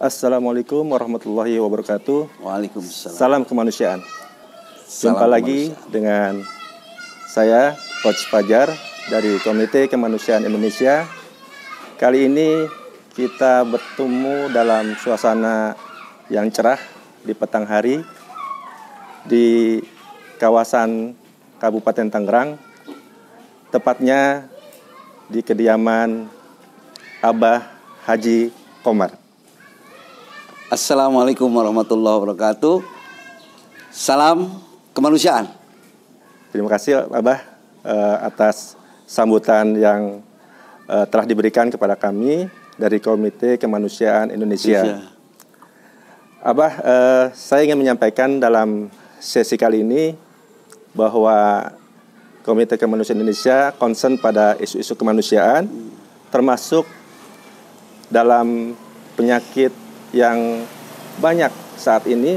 Assalamualaikum warahmatullahi wabarakatuh. Waalaikumsalam. Salam kemanusiaan. Jumpa Salam lagi kemanusiaan. dengan saya, Coach Fajar dari Komite Kemanusiaan Indonesia. Kali ini kita bertemu dalam suasana yang cerah di petang hari di kawasan Kabupaten Tangerang, tepatnya di kediaman Abah Haji Komar. Assalamualaikum warahmatullahi wabarakatuh. Salam kemanusiaan. Terima kasih Abah atas sambutan yang telah diberikan kepada kami dari Komite Kemanusiaan Indonesia. Abah, saya ingin menyampaikan dalam sesi kali ini bahwa Komite Kemanusiaan Indonesia concern pada isu-isu kemanusiaan, termasuk dalam penyakit yang banyak saat ini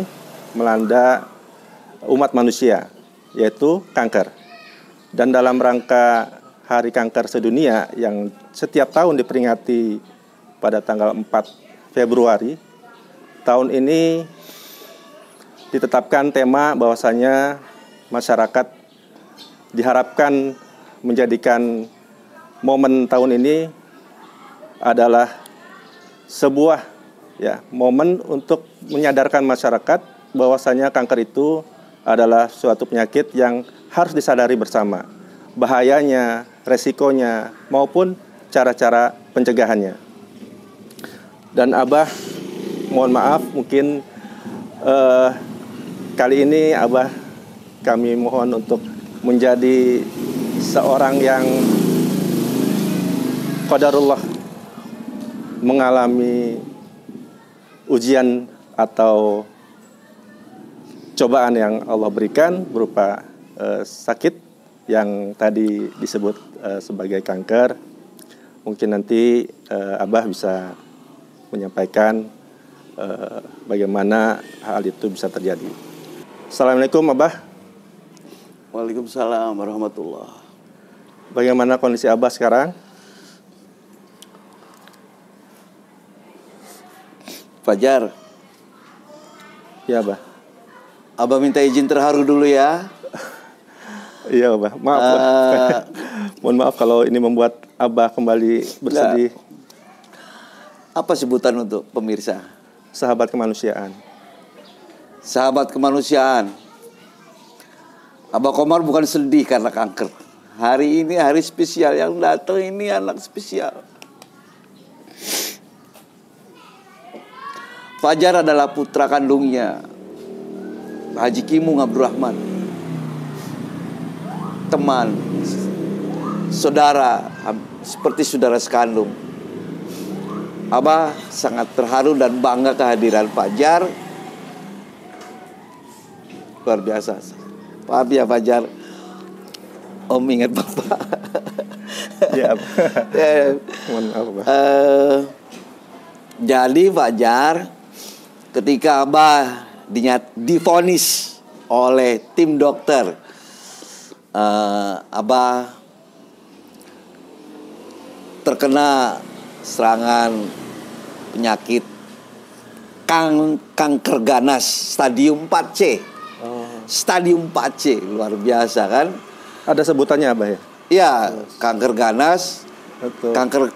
melanda umat manusia, yaitu kanker. Dan dalam rangka Hari Kanker Sedunia yang setiap tahun diperingati pada tanggal 4 Februari, tahun ini ditetapkan tema bahwasanya masyarakat diharapkan menjadikan momen tahun ini adalah sebuah momen untuk menyadarkan masyarakat bahwasanya kanker itu adalah suatu penyakit yang harus disadari bersama, bahayanya, resikonya, maupun cara-cara pencegahannya. Dan Abah, mohon maaf mungkin kali ini Abah kami mohon untuk menjadi seorang yang qadarullah mengalami ujian atau cobaan yang Allah berikan berupa sakit yang tadi disebut sebagai kanker. Mungkin nanti Abah bisa menyampaikan bagaimana hal itu bisa terjadi. Assalamualaikum Abah. Waalaikumsalam warahmatullahi. Bagaimana kondisi Abah sekarang? Fajar. Ya Abah. Abah minta izin terharu dulu ya. Iya Abah, maaf mohon maaf kalau ini membuat Abah kembali bersedih. Apa sebutan untuk pemirsa? Sahabat kemanusiaan. Sahabat kemanusiaan. Abah Komar bukan sedih karena kanker. Hari ini hari spesial, yang datang ini anak spesial. Fajar adalah putra kandungnya Haji Kimung Abdurrahman. Teman, saudara, seperti saudara sekandung. Abah sangat terharu dan bangga kehadiran Fajar. Luar biasa. Maaf ya Fajar, Om ingat Bapak. Ya, mohon maaf Abah. Jadi Fajar, ketika Abah divonis oleh tim dokter, Abah terkena serangan penyakit kanker ganas stadium 4C. Stadium 4C, luar biasa kan? Ada sebutannya Abah ya? Iya, kanker ganas. Betul. Kanker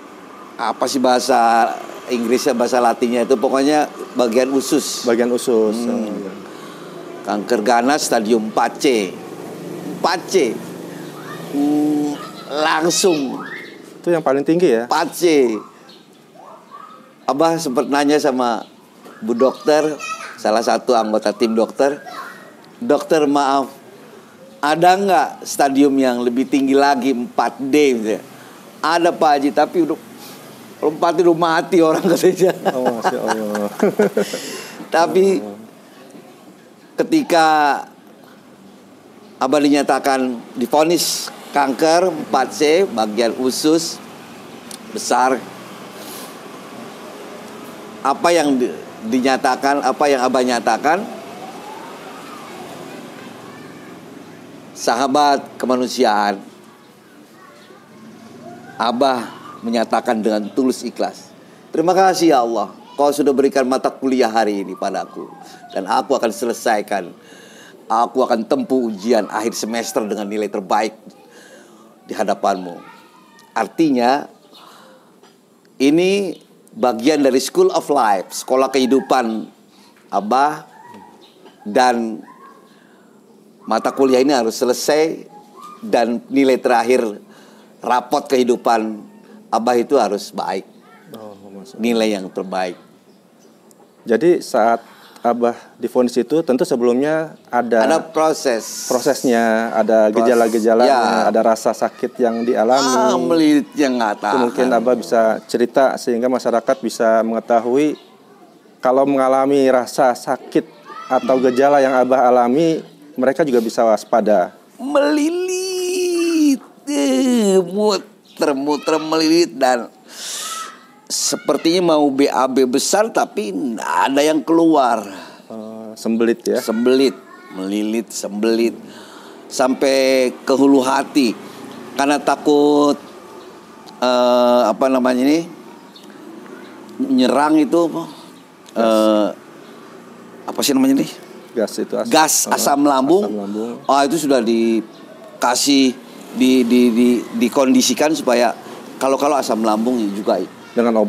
apa sih bahasa Inggrisnya, bahasa Latinnya itu pokoknya bagian usus. Bagian usus. Kanker ganas stadium 4C. 4C. Langsung. Itu yang paling tinggi ya? 4C. Abah sempat nanya sama Bu Dokter, salah satu anggota tim dokter. Dokter maaf, ada nggak stadium yang lebih tinggi lagi 4D misalnya? Ada Pak Haji, tapi udah 4 udah mati orang katanya. Oh, Masya Allah. Tapi ketika Abah dinyatakan divonis kanker 4C bagian usus besar, apa yang dinyatakan, apa yang Abah nyatakan? Sahabat kemanusiaan, Abah menyatakan dengan tulus ikhlas, terima kasih ya Allah, kau sudah berikan mata kuliah hari ini padaku, dan aku akan selesaikan. Aku akan tempuh ujian akhir semester dengan nilai terbaik di hadapanmu. Artinya, ini bagian dari School of Life, sekolah kehidupan Abah, dan mata kuliah ini harus selesai, dan nilai terakhir rapot kehidupan Abah itu harus baik. Nilai yang terbaik. Jadi saat Abah divonis itu tentu sebelumnya ada prosesnya, ada gejala-gejalanya, ada rasa sakit yang dialami. Melilit yang nggak tahan. Itu mungkin Abah bisa cerita sehingga masyarakat bisa mengetahui kalau mengalami rasa sakit atau gejala yang Abah alami, mereka juga bisa waspada. Melilit, muter-muter melilit, dan sepertinya mau BAB besar tapi nggak ada yang keluar. Sembelit ya? Sembelit, melilit, sembelit sampai ke hulu hati karena takut nyerang itu apa sih namanya nih? Gas itu asam lambung. Itu sudah dikasih dikondisikan supaya kalau asam lambung juga dengan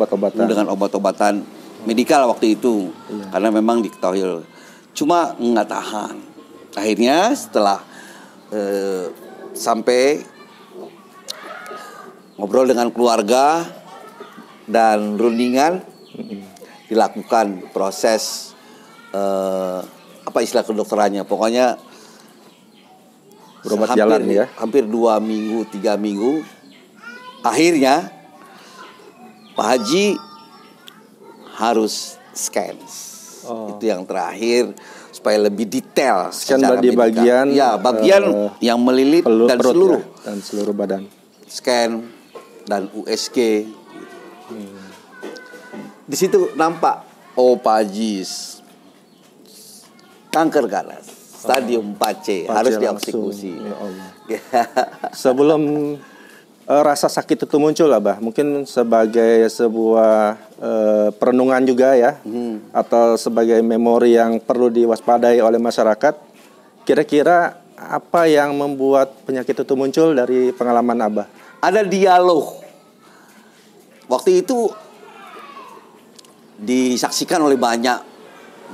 obat-obatan medikal waktu itu, karena memang diketahui, cuma nggak tahan. Akhirnya setelah sampai ngobrol dengan keluarga dan rundingan, dilakukan proses apa istilah kedokterannya, pokoknya berobat jalan ya, hampir 2 minggu 3 minggu. Akhirnya Pak Haji harus scan. Itu yang terakhir supaya lebih detail. Scan di bagian yang melilit dan seluruh dan seluruh badan. Scan dan USG. Di situ nampak Pak Haji kanker ganas stadium 4C, harus dieksekusi. Sebelum rasa sakit itu muncul, Abah, mungkin sebagai sebuah perenungan juga ya, atau sebagai memori yang perlu diwaspadai oleh masyarakat. Kira-kira apa yang membuat penyakit itu muncul dari pengalaman Abah? Ada dialog. Waktu itu disaksikan oleh banyak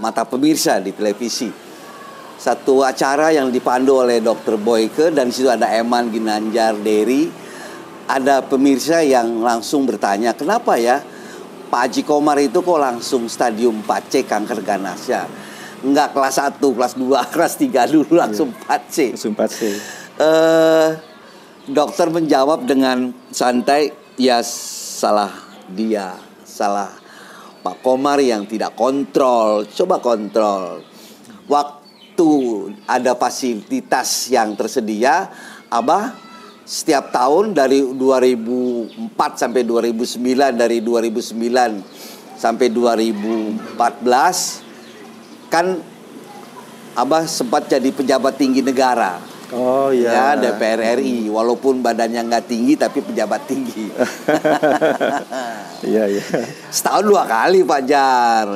mata pemirsa di televisi. Satu acara yang dipandu oleh Dr. Boyke, dan di situ ada Eman Ginanjar Dery. Ada pemirsa yang langsung bertanya, kenapa ya Pak Haji Komar itu kok langsung stadium 4C kanker ganasnya? Enggak kelas 1, kelas 2, kelas 3 dulu langsung 4C. Langsung 4C. Dokter menjawab dengan santai, ya salah dia, salah Pak Komar yang tidak kontrol. Coba kontrol. Waktu ada fasilitas yang tersedia, Abah setiap tahun dari 2004 sampai 2009, dari 2009 sampai 2014 kan Abah sempat jadi pejabat tinggi negara. Oh iya. Ya, DPR RI, walaupun badannya nggak tinggi tapi pejabat tinggi. Iya. Setahun 2 kali Pak Jar.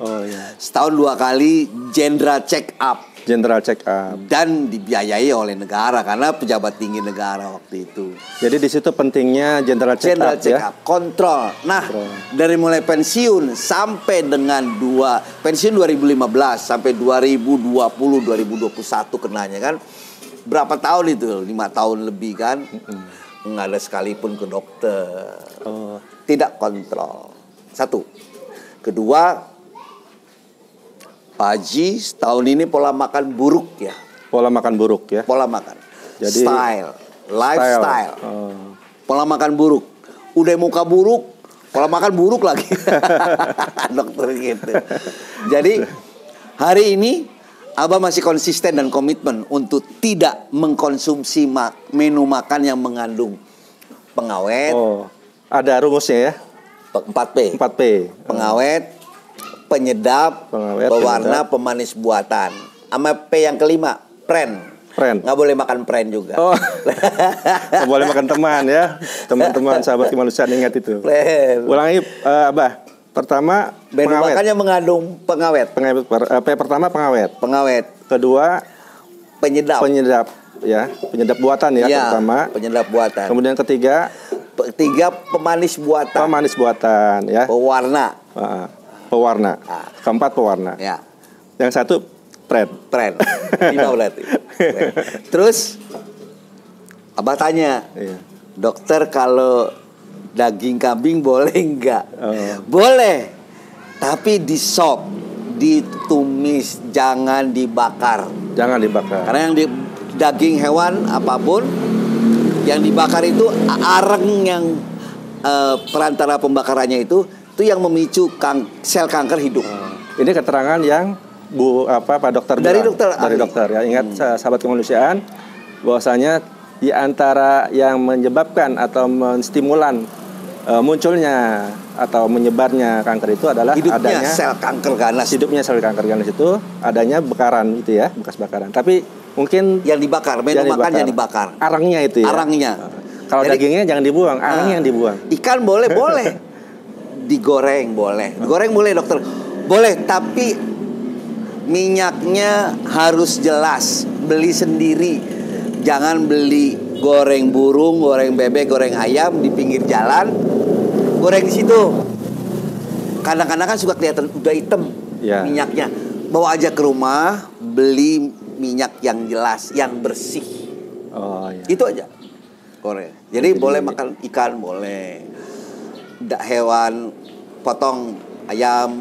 Oh iya. Setahun 2 kali general check up. Dan dibiayai oleh negara karena pejabat tinggi negara waktu itu. Jadi di situ pentingnya general check up ya. Kontrol. Nah, dari mulai pensiun sampai dengan pensiun 2015 sampai 2020 2021 kenanya kan. Berapa tahun itu? 5 tahun lebih kan. Nggak ada sekalipun ke dokter. Tidak kontrol. 1. Kedua, Pak Haji tahun ini pola makan buruk ya. Pola makan buruk ya. Pola makan. Jadi lifestyle. Pola makan buruk. Udah muka buruk, pola makan buruk lagi. Dokter gitu. Jadi hari ini Abah masih konsisten dan komitmen untuk tidak mengkonsumsi menu makan yang mengandung pengawet. Ada rumusnya ya. 4P. Pengawet, penyedap, pewarna, pemanis buatan. Sama P yang kelima, pren. Nggak boleh makan pren juga. Nggak boleh makan teman ya. Teman-teman sahabat kemanusiaan, ingat itu. Pren. Ulangi, Abah. Pertama Benu pengawet. makannya mengandung pengawet. Pertama pengawet. Pengawet. Kedua Penyedap. penyedap ya, penyedap buatan ya, pertama. Penyedap buatan. Kemudian ketiga pemanis buatan. pemanis buatan ya. Pewarna. Pewarna. Keempat pewarna. Ya. Yang satu pren. 5 berarti. Terus Abah tanya, Iya. dokter kalau daging kambing boleh nggak? Oh. Boleh, tapi di sop, ditumis, jangan dibakar. Jangan dibakar. Karena yang daging hewan apapun yang dibakar itu areng yang perantara pembakarannya itu yang memicu sel kanker hidup. Ini keterangan yang Pak dokter Dari bilang. dokter Dari ahli. dokter ya. Ingat sahabat kemanusiaan, bahwasanya di antara yang menyebabkan atau menstimulan munculnya atau menyebarnya kanker itu adalah Hidupnya adanya sel kanker ganas. hidupnya sel kanker ganas itu adanya bakaran itu ya, bekas bakaran. Tapi mungkin Yang dibakar, menu makan yang dibakar. arangnya itu ya. Arangnya. Kalau Jadi, dagingnya jangan dibuang, arangnya yang dibuang. Ikan boleh, boleh. Digoreng boleh. Digoreng boleh, dokter. Boleh, tapi minyaknya harus jelas. Beli sendiri. Jangan beli goreng burung, goreng bebek, goreng ayam di pinggir jalan. Goreng di situ. Kadang-kadang kan suka kelihatan udah hitam Ya. minyaknya. Bawa aja ke rumah, beli minyak yang jelas, yang bersih. Oh iya. Itu aja. Goreng. Jadi boleh makan ikan, boleh. Hewan potong ayam,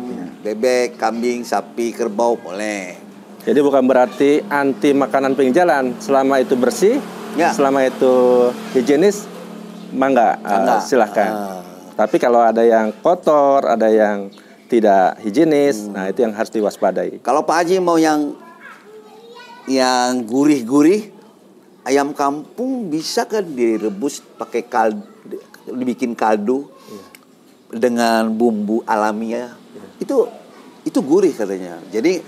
bebek, kambing, sapi, kerbau boleh. Jadi bukan berarti anti makanan pinggir jalan, selama itu bersih, Ya. selama itu higienis, mangga, silahkan. Tapi kalau ada yang kotor, ada yang tidak higienis, nah itu yang harus diwaspadai. Kalau Pak Haji mau yang gurih-gurih, ayam kampung bisa kan direbus pakai kaldu, dibikin kaldu dengan bumbu alamiah. Itu gurih katanya. Jadi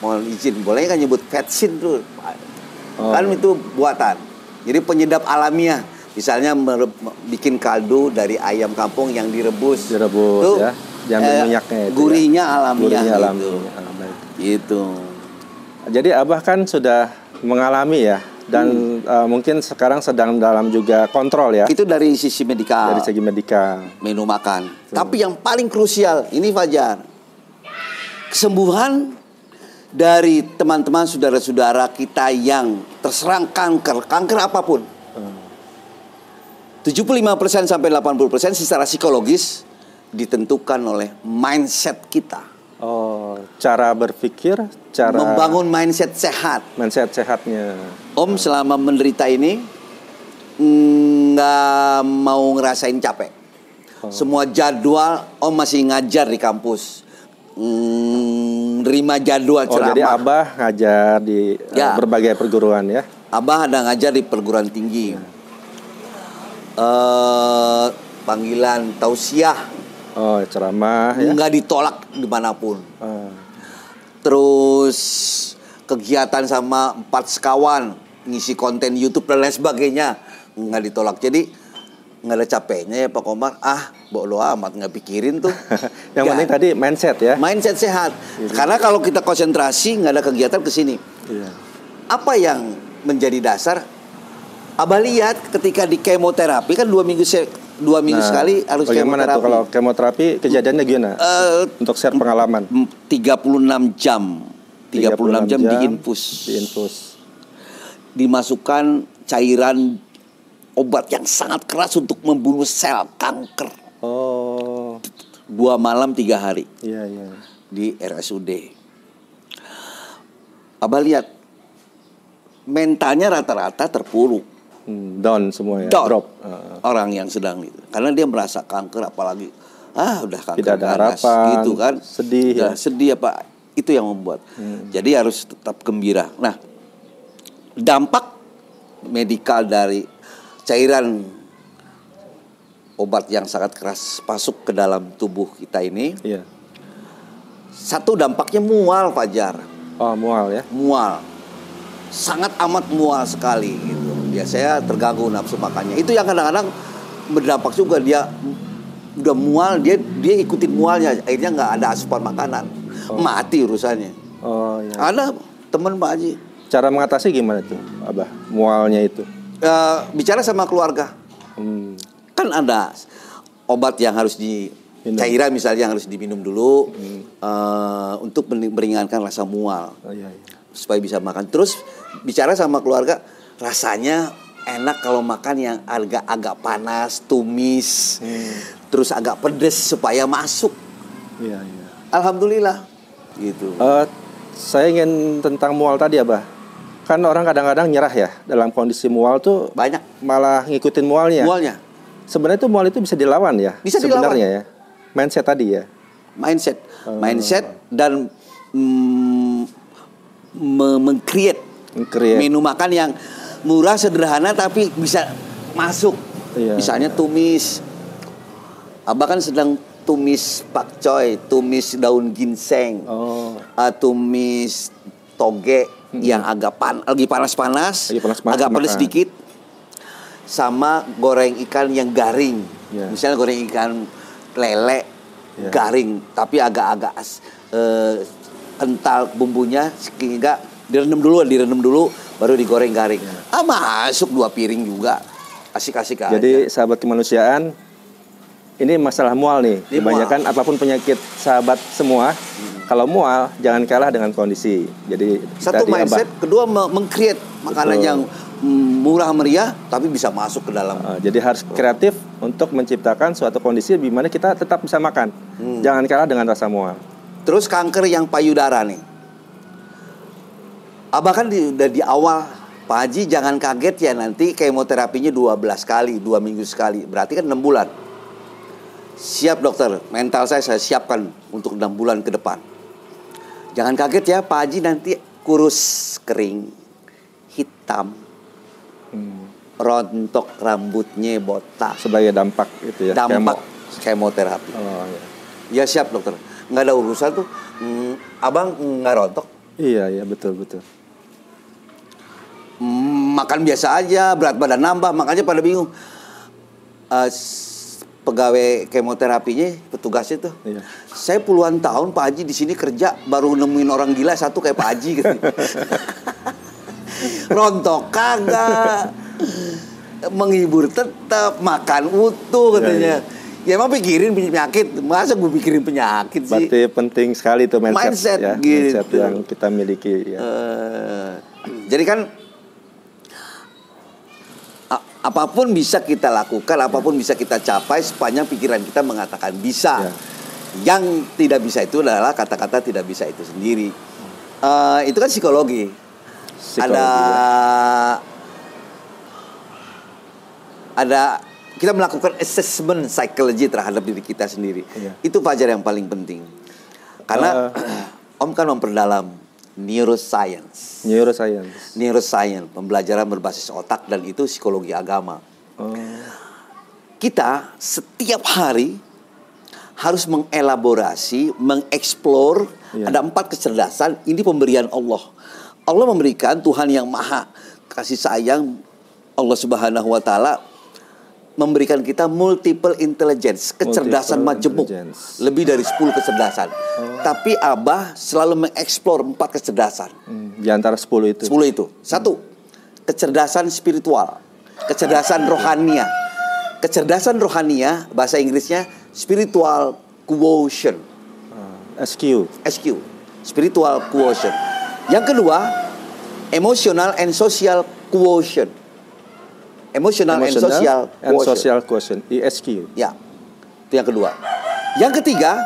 mau izin boleh kan nyebut vetsin tuh. Kan itu buatan. Jadi penyedap alamiah. Misalnya bikin kaldu dari ayam kampung yang direbus. Tuh, ya. Diambil minyaknya itu. Gurihnya alamiah. Gurihnya gitu. Gitu. Jadi Abah kan sudah mengalami ya, dan mungkin sekarang sedang dalam juga kontrol ya. Itu dari sisi medikal. Dari segi medikal. Menu makan. Tapi yang paling krusial ini Fajar, kesembuhan dari teman-teman saudara-saudara kita yang terserang kanker apapun. 75% sampai 80% secara psikologis ditentukan oleh mindset kita. Oh, cara berpikir, cara membangun mindset sehat. mindset sehatnya. Om selama menderita ini nggak mau ngerasain capek. Semua jadwal Om masih ngajar di kampus. Nerima jadwal ceramah. Jadi Abah ngajar di berbagai perguruan ya. Abah ada ngajar di perguruan tinggi. Panggilan tausiah. Oh, ceramah ya. Nggak ditolak dimanapun. Terus kegiatan sama 4 sekawan, ngisi konten YouTube dan lain sebagainya, nggak ditolak. Jadi nggak ada capeknya ya Pak Komar. Bodo amat, nggak pikirin tuh. Yang penting tadi mindset ya. Mindset sehat. Karena kalau kita konsentrasi nggak ada kegiatan kesini. Iya. Apa yang menjadi dasar? Abah lihat ketika di kemoterapi kan 2 minggu sekali harus bagaimana kemoterapi. tuh kalau kemoterapi kejadiannya gimana? Untuk share pengalaman. 36 jam. 36 jam diinfus. Dimasukkan cairan obat yang sangat keras untuk membunuh sel kanker. 2 malam 3 hari. Iya, iya. Di RSUD. Abah lihat mentalnya rata-rata terpuruk. Down semua ya. Drop. Orang yang sedang itu. Karena dia merasa kanker, apalagi udah kanker tidak ada ganas, harapan, gitu kan. sedih ya. Sedih apa itu yang membuat. Jadi harus tetap gembira. Nah, dampak medikal dari cairan obat yang sangat keras masuk ke dalam tubuh kita ini. Iya. Satu, dampaknya mual, Fajar. Oh, mual ya. Mual. Sangat amat mual sekali gitu. Biasanya terganggu nafsu makannya. Itu yang kadang-kadang berdampak juga, dia udah mual, dia ikutin mualnya, akhirnya nggak ada asupan makanan, mati urusannya. Oh iya. Ada teman Pak Haji. Cara mengatasi gimana tuh, Abah? Mualnya itu? Bicara sama keluarga. Kan ada obat yang harus cairan misalnya yang harus diminum dulu untuk meringankan rasa mual, iya. supaya bisa makan. Terus bicara sama keluarga, rasanya enak kalau makan yang agak panas, tumis, terus agak pedes supaya masuk. Iya. Alhamdulillah, gitu. Saya ingin tentang mual tadi, Abah. Kan orang kadang-kadang nyerah ya dalam kondisi mual tuh, Banyak malah ngikutin mualnya. Sebenarnya tuh mual itu bisa dilawan ya. Bisa sebenarnya dilawan. Ya. Mindset tadi ya. Mindset dan meng-create menu makan yang murah, sederhana tapi bisa masuk. Iya. Misalnya tumis. Abah kan sedang tumis pakcoy, tumis daun ginseng, tumis toge yang lagi panas-panas, agak pedas sedikit, sama goreng ikan yang garing. Misalnya goreng ikan lele garing, tapi agak-agak kental bumbunya, sehingga direndam dulu, baru digoreng garing. Masuk 2 piring juga, asik-asik aja. Jadi sahabat kemanusiaan, ini masalah mual nih. Kebanyakan apapun penyakit sahabat semua, kalau mual jangan kalah dengan kondisi. Jadi satu mindset, kedua meng-create makanan yang murah meriah tapi bisa masuk ke dalam. Jadi harus kreatif untuk menciptakan suatu kondisi di mana kita tetap bisa makan. Jangan kalah dengan rasa mual. Terus kanker yang payudara nih. Abah kan udah di awal, Pak Haji jangan kaget ya nanti kemoterapinya 12 kali, 2 minggu sekali. Berarti kan 6 bulan. Siap dokter, mental saya siapkan untuk 6 bulan ke depan. Jangan kaget ya Pak Haji nanti kurus kering, hitam, rontok rambutnya botak. Sebagai dampak itu ya. Dampak kemoterapi. Ya siap dokter. Nggak ada urusan tuh. Abang nggak rontok. Iya betul. Makan biasa aja, berat badan nambah, makanya pada bingung. Pegawai kemoterapinya, petugasnya tuh. Saya puluhan tahun Pak Haji di sini kerja, baru nemuin orang gila satu kayak Pak Haji gitu. Rontok kagak, menghibur tetap, makan utuh katanya. Ya emang pikirin penyakit, masa gue pikirin penyakit sih? Berarti penting sekali tuh mindset ya, gitu. Mindset yang kita miliki. Ya. Jadi kan apapun bisa kita lakukan, apapun bisa kita capai sepanjang pikiran kita mengatakan bisa. Yang tidak bisa itu adalah kata-kata tidak bisa itu sendiri. Itu kan psikologi. Ada kita melakukan assessment psikologi terhadap diri kita sendiri. Itu pelajaran yang paling penting. Karena Om kan memperdalam neuroscience, pembelajaran berbasis otak, dan itu psikologi agama. Kita setiap hari harus mengelaborasi, mengeksplor. Ada 4 kecerdasan. Ini pemberian Allah. Allah memberikan, Tuhan yang maha kasih sayang, Allah Subhanahu wa Ta'ala memberikan kita multiple intelligence, kecerdasan majemuk, lebih dari 10 kecerdasan. Tapi Abah selalu mengeksplor 4 kecerdasan. Di antara 10 itu. 10 itu. 1, kecerdasan spiritual, kecerdasan rohania. Kecerdasan rohania, bahasa Inggrisnya spiritual quotient. SQ. Spiritual quotient. Yang kedua, emotional and social quotient. Emotional and social quotient, ESQ. Ya, itu yang kedua. Yang ketiga,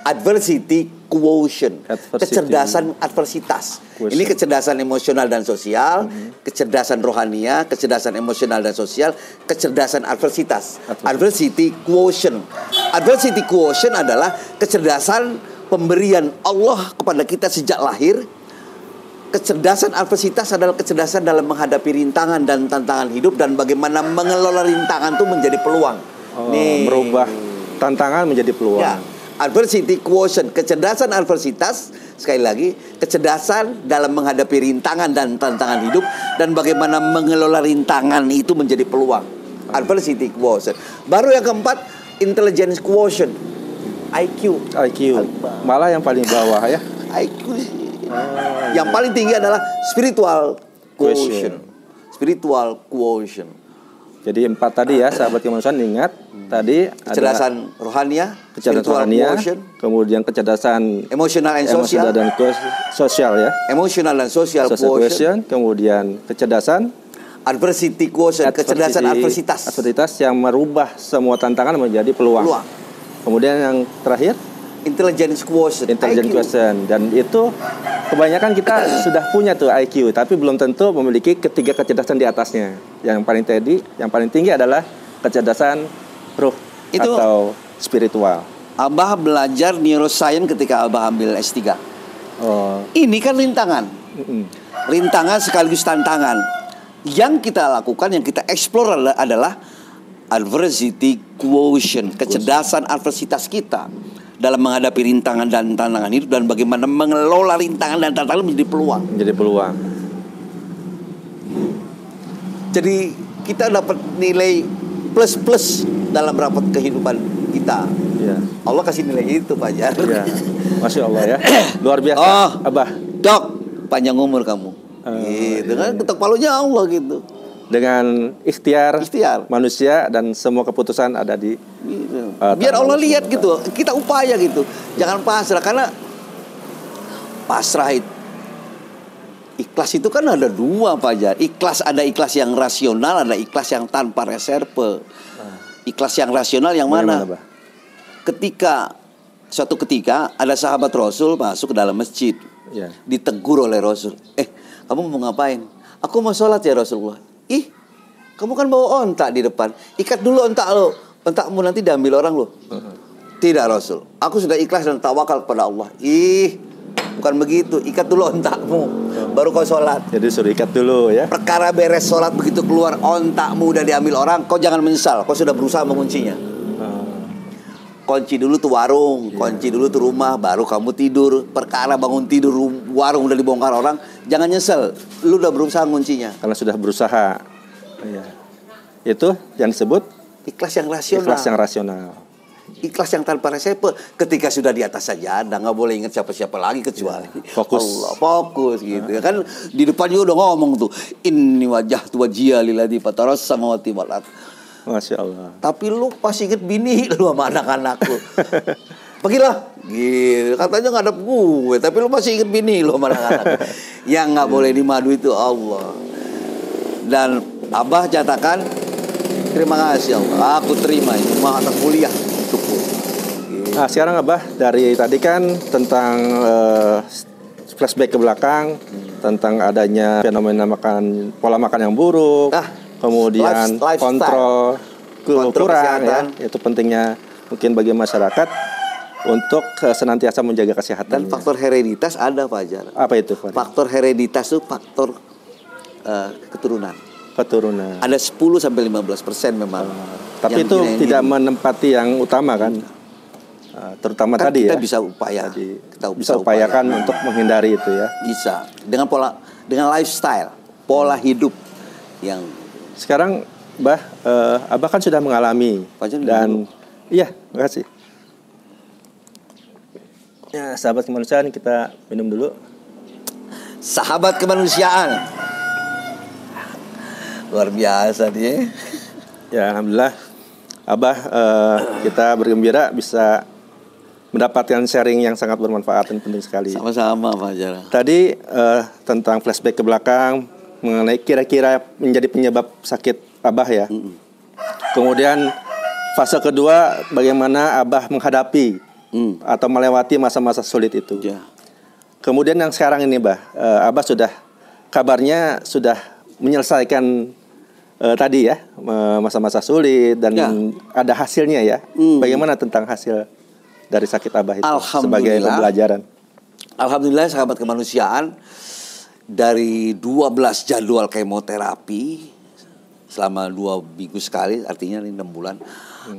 adversity quotient, kecerdasan adversitas. Ini kecerdasan emosional dan sosial, kecerdasan rohania, kecerdasan emosional dan sosial, kecerdasan adversitas. Adversity quotient. Adversity quotient adalah kecerdasan pemberian Allah kepada kita sejak lahir. Kecerdasan adversitas adalah kecerdasan dalam menghadapi rintangan dan tantangan hidup, dan bagaimana mengelola rintangan itu menjadi peluang. Merubah tantangan menjadi peluang. Ya, adversity quotient, kecerdasan adversitas, sekali lagi, kecerdasan dalam menghadapi rintangan dan tantangan hidup, dan bagaimana mengelola rintangan itu menjadi peluang. Adversity quotient. Baru yang keempat, intelligence quotient, IQ. IQ. Malah yang paling bawah ya. IQ yang paling tinggi adalah spiritual quotient. Spiritual quotient. Jadi 4 tadi ya, sahabat kemanusiaan, ingat tadi kecerdasan rohania, kecerdasan rohania, kemudian kecerdasan emosional dan sosial, dan sosial ya. Emosional dan sosial quotient, kemudian kecerdasan adversity quotient, kecerdasan adversitas yang merubah semua tantangan menjadi peluang. Kemudian yang terakhir intelligence quotient, dan itu kebanyakan kita sudah punya tuh IQ, tapi belum tentu memiliki ketiga kecerdasan di atasnya. Yang paling tinggi adalah kecerdasan ruh atau spiritual. Abah belajar neuroscience ketika Abah ambil S3. Ini kan rintangan. Rintangan sekaligus tantangan. Yang kita lakukan, yang kita explore adalah adversity quotient, kecerdasan adversitas kita dalam menghadapi rintangan dan tantangan hidup, dan bagaimana mengelola rintangan dan tantangan menjadi peluang. Jadi kita dapat nilai plus dalam rapat kehidupan kita. Ya. Allah kasih nilai itu, Pak Jar. Ya. Masya Allah ya. Luar biasa. Abah. Dok, panjang umur kamu. Gitu kan, ketok palunya Allah gitu. Dengan ikhtiar manusia dan semua keputusan ada di biar Allah lihat gitu. Kita upaya gitu. Jangan pasrah, karena pasrah ikhlas itu kan ada dua, Pak Jar. Ada ikhlas yang rasional, ada ikhlas yang tanpa reserve. Ikhlas yang rasional yang mana? Suatu ketika ada sahabat Rasul masuk ke dalam masjid. Ditegur oleh Rasul. Kamu mau ngapain? Aku mau sholat ya Rasulullah. Kamu kan bawa ontak di depan. Ikat dulu ontak lo. Ontakmu nanti diambil orang lo. Tidak Rasul. Aku sudah ikhlas dan tawakal kepada Allah. Bukan begitu. Ikat dulu ontakmu, baru kau sholat. Jadi suruh ikat dulu ya. Perkara beres sholat, begitu keluar ontakmu udah diambil orang, kau jangan menyesal. Kau sudah berusaha menguncinya. Kunci dulu tuh warung, kunci dulu tuh rumah, baru kamu tidur. Perkara bangun tidur, warung udah dibongkar orang, jangan nyesel. Lu udah berusaha menguncinya. Karena sudah berusaha. Itu yang disebut ikhlas yang rasional. Ikhlas yang tanpa reserve. Ketika sudah di atas saja, nggak boleh ingat siapa-siapa lagi kecuali fokus gitu. Kan di depan juga udah ngomong tuh, inni wajjahtu wajhiya lilladzi fataras samawati wal ardh. Masya Allah. Tapi lu pasti inget bini lu sama anak-anakku. Pergilah gitu. Katanya ngadep gue, tapi lu masih inget bini lu sama anak-anakku. Yang nggak boleh dimadu itu Allah. Dan Abah katakan, terima kasih Allah, aku terima ini mata kuliah untukku. Nah sekarang Abah, dari tadi kan tentang flashback ke belakang, tentang adanya fenomena pola makan yang buruk, kemudian kontrol kurang ya, itu pentingnya mungkin bagi masyarakat untuk senantiasa menjaga kesehatan. Dan faktor hereditas ada, Pak Jar. Apa itu? Faktor hereditas itu faktor keturunan. Ada 10-15% memang. Tapi itu tidak menempati yang utama kan? Terutama kan tadi kita ya. Bisa upaya. Kita bisa upayakan untuk menghindari itu ya. Bisa. Dengan lifestyle, pola hidup yang sekarang Abah kan sudah mengalami dan iya, makasih. Ya, sahabat kemanusiaan, kita minum dulu. Sahabat kemanusiaan. Luar biasa dia. Ya, alhamdulillah. Abah, kita bergembira bisa mendapatkan sharing yang sangat bermanfaat dan penting sekali. Sama-sama, Pak Jara. Tadi tentang flashback ke belakang mengenai kira-kira menjadi penyebab sakit Abah ya. Kemudian fase kedua, bagaimana Abah menghadapi atau melewati masa-masa sulit itu. Kemudian yang sekarang ini, Abah sudah kabarnya sudah menyelesaikan tadi ya masa-masa sulit dan ada hasilnya ya. Bagaimana tentang hasil dari sakit Abah itu sebagai pembelajaran? Alhamdulillah, sahabat kemanusiaan, dari 12 jadwal kemoterapi selama 2 minggu sekali, artinya 6 bulan,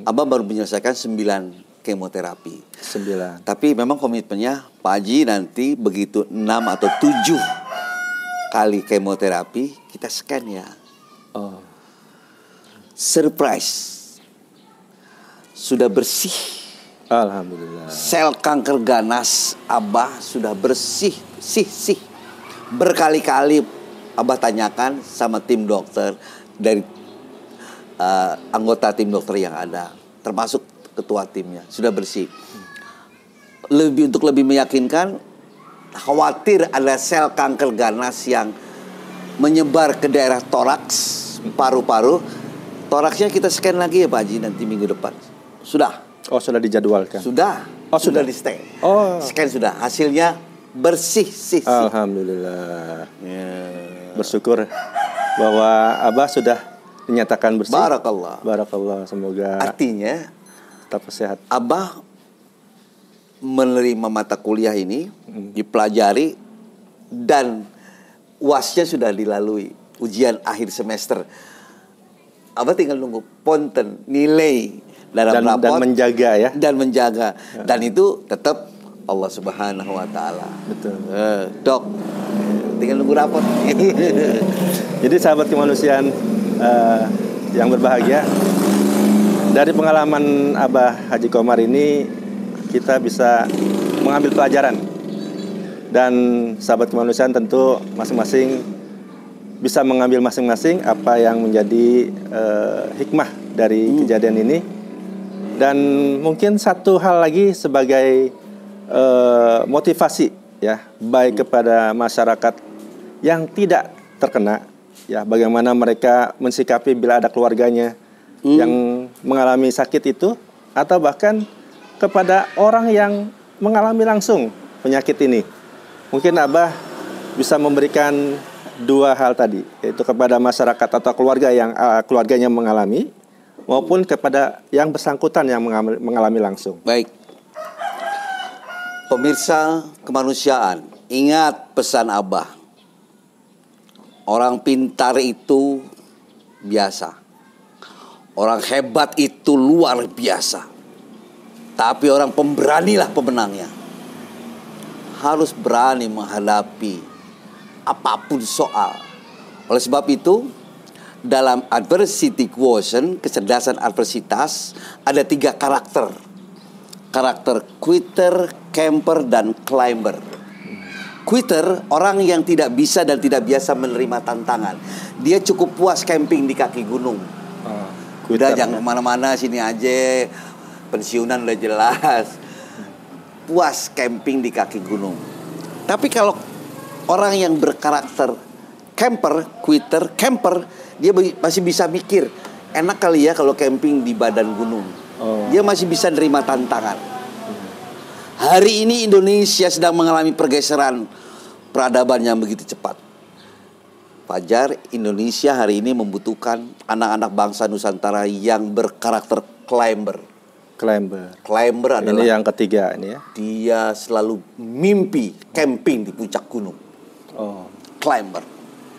Abah baru menyelesaikan 9 kemoterapi. 9. Tapi memang komitmennya Pak Haji nanti begitu 6 atau 7 kali kemoterapi kita scan ya. Surprise. sudah bersih. Alhamdulillah. Sel kanker ganas Abah sudah bersih, sih. Berkali-kali Abah tanyakan sama tim dokter dari anggota tim dokter yang ada, termasuk ketua timnya, sudah bersih. Untuk lebih meyakinkan, khawatir ada sel kanker ganas yang menyebar ke daerah toraks, paru-paru. Toraksnya kita scan lagi ya Pak Haji nanti minggu depan. Sudah. Oh, sudah dijadwalkan. Sudah. Oh, sudah di scan. Oh. Scan sudah. Hasilnya bersih, sih. Alhamdulillah. Ya. Bersyukur bahwa Abah sudah dinyatakan bersih. Barakallah. Semoga artinya tetap sehat. Abah menerima mata kuliah ini, dipelajari, dan UASnya sudah dilalui, ujian akhir semester. Abah tinggal nunggu ponten nilai dalam rapot dan menjaga ya. Dan itu tetap Allah Subhanahu wa taala. Betul. Dok, tinggal nunggu rapot. Jadi sahabat kemanusiaan yang berbahagia, dari pengalaman Abah Haji Komar ini kita bisa mengambil pelajaran, dan sahabat kemanusiaan tentu masing-masing bisa mengambil masing-masing apa yang menjadi hikmah dari kejadian ini. Dan mungkin satu hal lagi sebagai motivasi ya, baik kepada masyarakat yang tidak terkena ya, bagaimana mereka mensikapi bila ada keluarganya yang mengalami sakit itu, atau bahkan kepada orang yang mengalami langsung penyakit ini. Mungkin Abah bisa memberikan dua hal tadi, yaitu kepada masyarakat atau keluarga yang keluarganya mengalami, maupun kepada yang bersangkutan yang mengalami langsung. Baik. Pemirsa kemanusiaan, ingat pesan Abah. Orang pintar itu biasa. Orang hebat itu luar biasa. Tapi orang pemberanilah pemenangnya. Harus berani menghadapi apapun soal. Oleh sebab itu, dalam adversity quotient, kecerdasan adversitas, ada 3 karakter. Karakter quitter, camper, dan climber. Quitter, orang yang tidak bisa dan tidak biasa menerima tantangan. Dia cukup puas camping di kaki gunung. Udah jangan kemana-mana, sini aja. Pensiunan udah jelas. Puas camping di kaki gunung. Tapi kalau orang yang berkarakter quitter, camper, dia masih bisa mikir, enak kali ya kalau camping di badan gunung. Dia masih bisa nerima tantangan. Hari ini Indonesia sedang mengalami pergeseran peradaban yang begitu cepat. Fajar, Indonesia hari ini membutuhkan anak-anak bangsa Nusantara yang berkarakter climber. Climber adalah ini yang ketiga ini ya. Dia selalu mimpi camping di puncak gunung. Climber.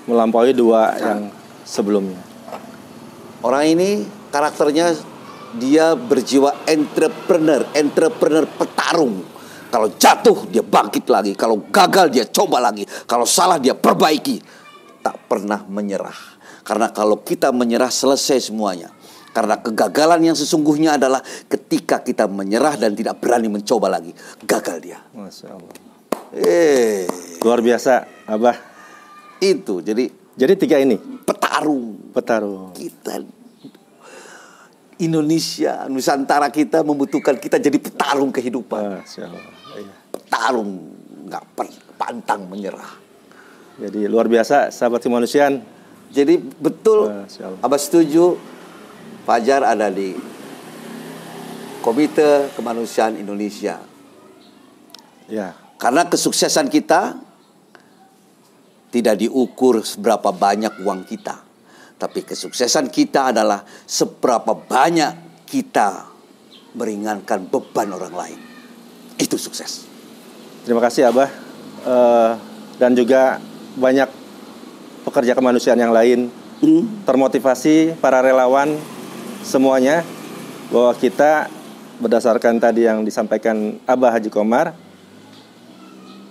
Melampaui 2 yang sebelumnya. Orang ini karakternya, dia berjiwa entrepreneur petarung. Kalau jatuh dia bangkit lagi, kalau gagal dia coba lagi, kalau salah dia perbaiki. Tak pernah menyerah. Karena kalau kita menyerah selesai semuanya. Karena kegagalan yang sesungguhnya adalah ketika kita menyerah dan tidak berani mencoba lagi. Gagal dia. Masya Allah. Luar biasa, Abah. Itu, jadi 3 ini. Petarung. Kita Indonesia, Nusantara kita membutuhkan kita jadi petarung kehidupan. Masya Allah. Iya. Petarung, nggak pantang menyerah. Jadi luar biasa, sahabat kemanusiaan. Jadi betul, Abah setuju. Fajar ada di Komite Kemanusiaan Indonesia. Ya. Karena kesuksesan kita tidak diukur seberapa banyak uang kita, tapi kesuksesan kita adalah seberapa banyak kita meringankan beban orang lain. Itu sukses. Terima kasih Abah, dan juga banyak pekerja kemanusiaan yang lain termotivasi, para relawan semuanya, bahwa kita berdasarkan tadi yang disampaikan Abah Haji Komar,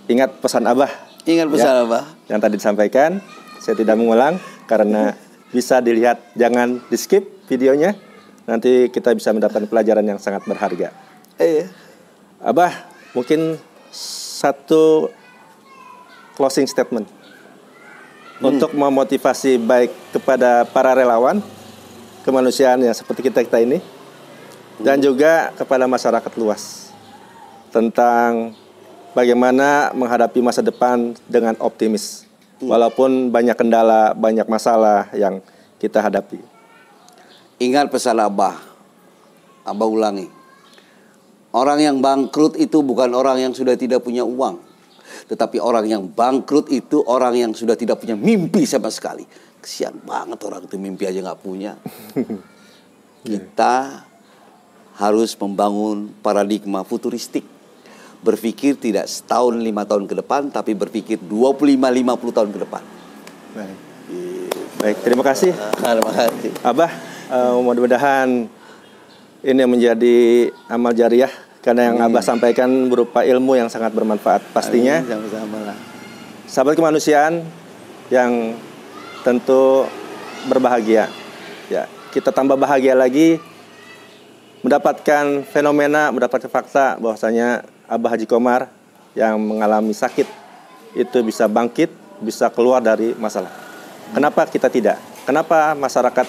ingat pesan Abah. Abah yang tadi disampaikan. Saya tidak mengulang karena bisa dilihat, jangan di skip videonya. nanti kita bisa mendapatkan pelajaran yang sangat berharga. Abah, mungkin satu closing statement untuk memotivasi baik kepada para relawan kemanusiaan yang seperti kita ini dan juga kepada masyarakat luas tentang bagaimana menghadapi masa depan dengan optimis walaupun banyak kendala, banyak masalah yang kita hadapi. Ingat pesan Abah ulangi. Orang yang bangkrut itu bukan orang yang sudah tidak punya uang, tetapi orang yang bangkrut itu orang yang sudah tidak punya mimpi sama sekali. Kesian banget orang itu mimpi aja nggak punya. Kita harus membangun paradigma futuristik. Berpikir tidak setahun 5 tahun ke depan, tapi berpikir 25-50 tahun ke depan. Baik, terima kasih. Abah, mudah-mudahan ini menjadi amal jariah karena yang Abah sampaikan berupa ilmu yang sangat bermanfaat pastinya. Sama-sama lah. Sahabat kemanusiaan yang tentu berbahagia. Ya, kita tambah bahagia lagi mendapatkan fenomena, mendapatkan fakta bahwasanya Abah Haji Komar yang mengalami sakit itu bisa bangkit, bisa keluar dari masalah. Kenapa kita tidak? Kenapa masyarakat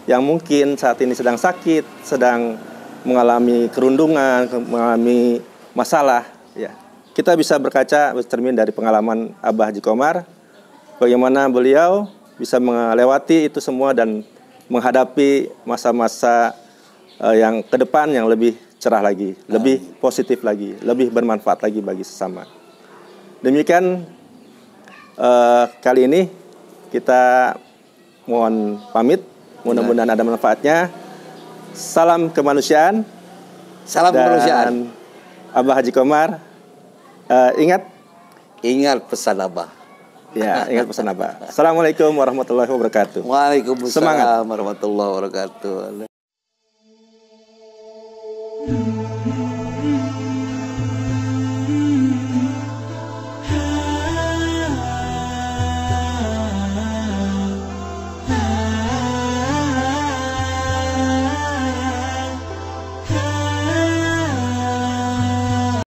yang mungkin saat ini sedang sakit, sedang mengalami kerundungan, mengalami masalah, ya, kita bisa bercermin dari pengalaman Abah Haji Komar, bagaimana beliau bisa melewati itu semua dan menghadapi masa-masa yang ke depan yang lebih cerah lagi, lebih positif lagi, lebih bermanfaat lagi bagi sesama. Demikian kali ini kita mohon pamit, mudah-mudahan ada manfaatnya. Salam kemanusiaan. Salam kemanusiaan. Abah Haji Komar, ingat pesan Abah. Ya, ingat pesan Abah. Assalamualaikum warahmatullahi wabarakatuh. Waalaikumsalam Semangat. warahmatullahi wabarakatuh.